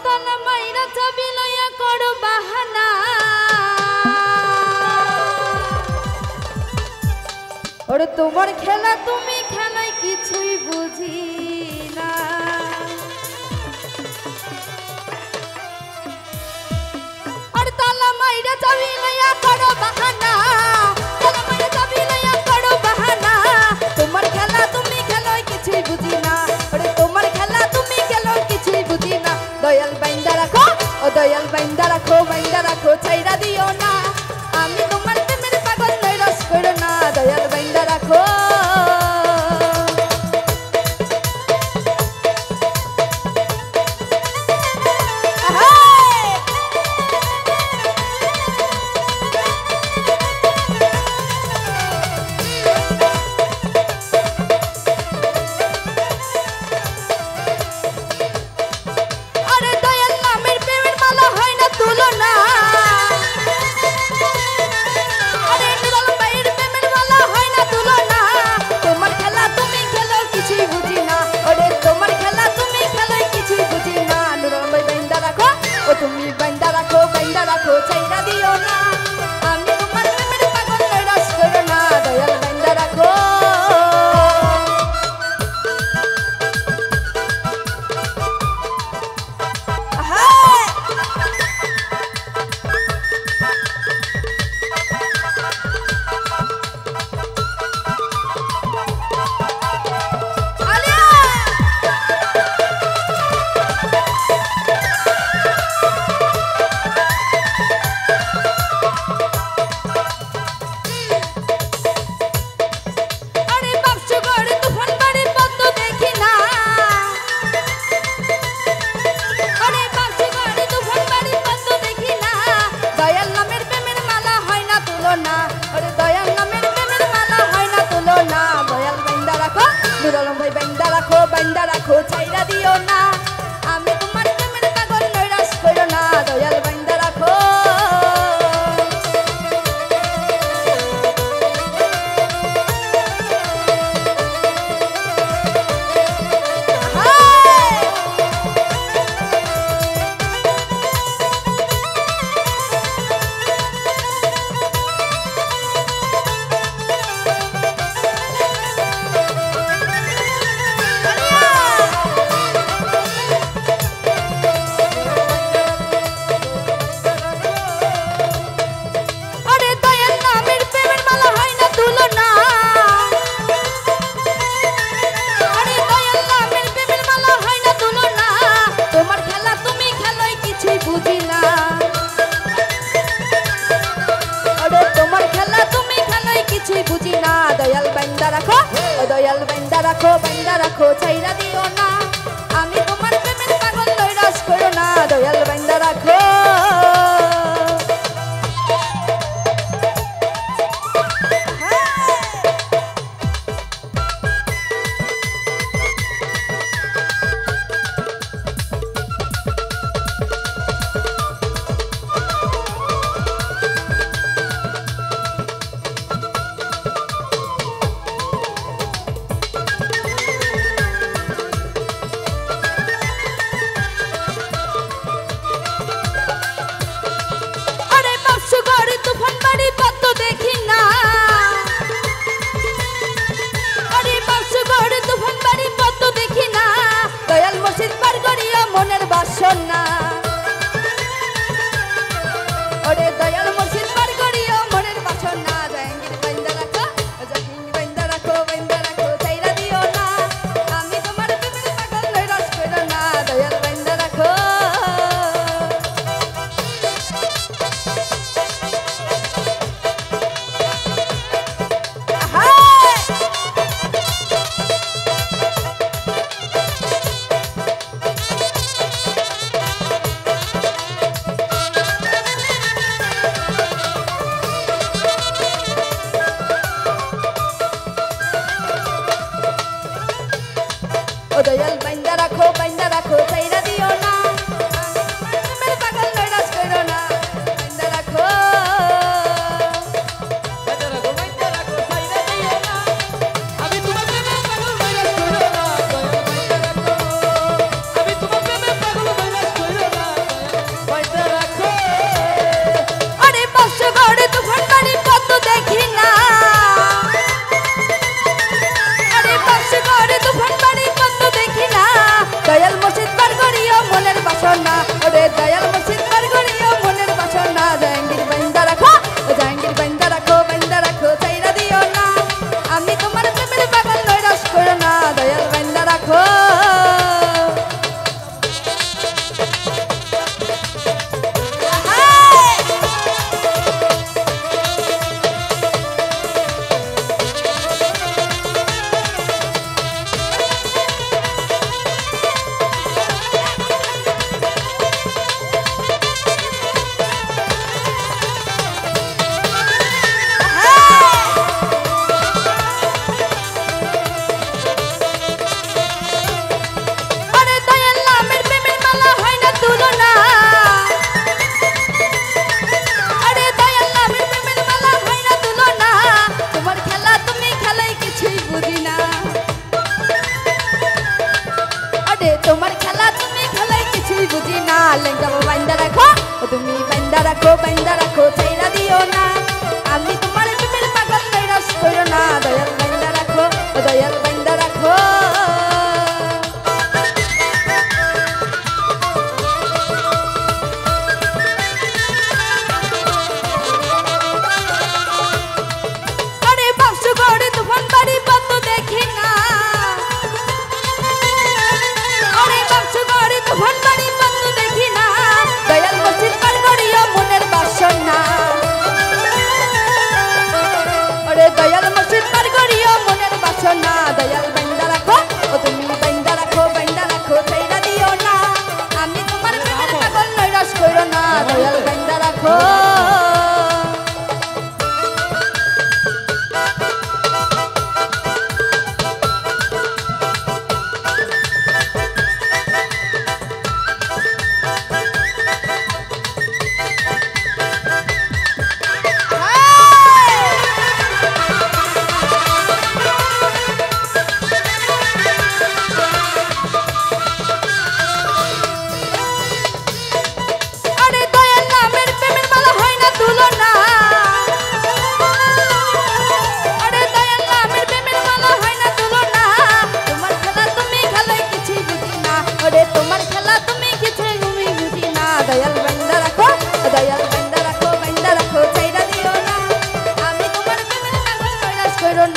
তালা মাইরা চাবি লইয়া করো বাহানা ওরে তোমার খেলা তুমি খেলাই কিছুই বুঝি না আর তালা মাইরা চাবি লইয়া করো বাহানা তালা মাইরা চাবি লইয়া করো বাহানা তোমার খেলা তুমি খেলাই কিছুই বুঝি না ওরে তোমার খেলা তুমি খেলাই কিছুই বুঝি না দয়াল বাইন্দা রাখো ও দয়াল বাইন্দা রাখো ছাইরা দিও না আমি তোমার প্রেমের পাগল নৈরাশ করো না দয়াল বাইন্দা রাখো তুমি বাইন্দা রাখো ছাইরা দিও না আমি তোমার প্রেমের পাগল নৈরাশ করো না দয়াল বাইন্দা রাখো বাইন্দা রাখো ছাইরা দিও না আমি তোমার প্রেমের পাগল নৈরাশ করো না দয়াল বাইন্দা রাখো দয়াল বাইন্দা রাখো ছাইরা দিও না আমি তোমার প্রেমের পাগল নৈরাশ করো না দয়াল বাইন্দা রাখো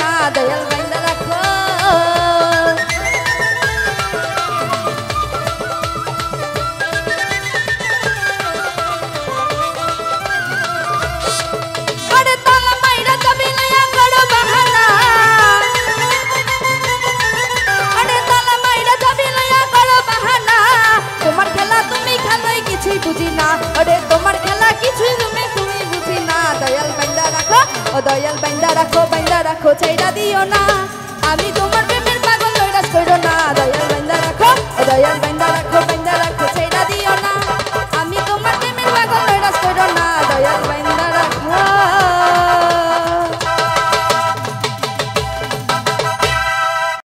না দয়াল বাইন্দা রাখো আরে তালা মাইরা যাবি লইয়া করো বাহানা আরে তালা মাইরা যাবি লইয়া করো বাহানা তোমার খেলা তুমি খেলোই কিছুই বুঝি না আরে তোমার খেলা কিছুই তুমি বুঝি না দয়াল বাইন্দা রাখো ও দয়াল বাইন্দা রাখো ছাইরা দিও না আমি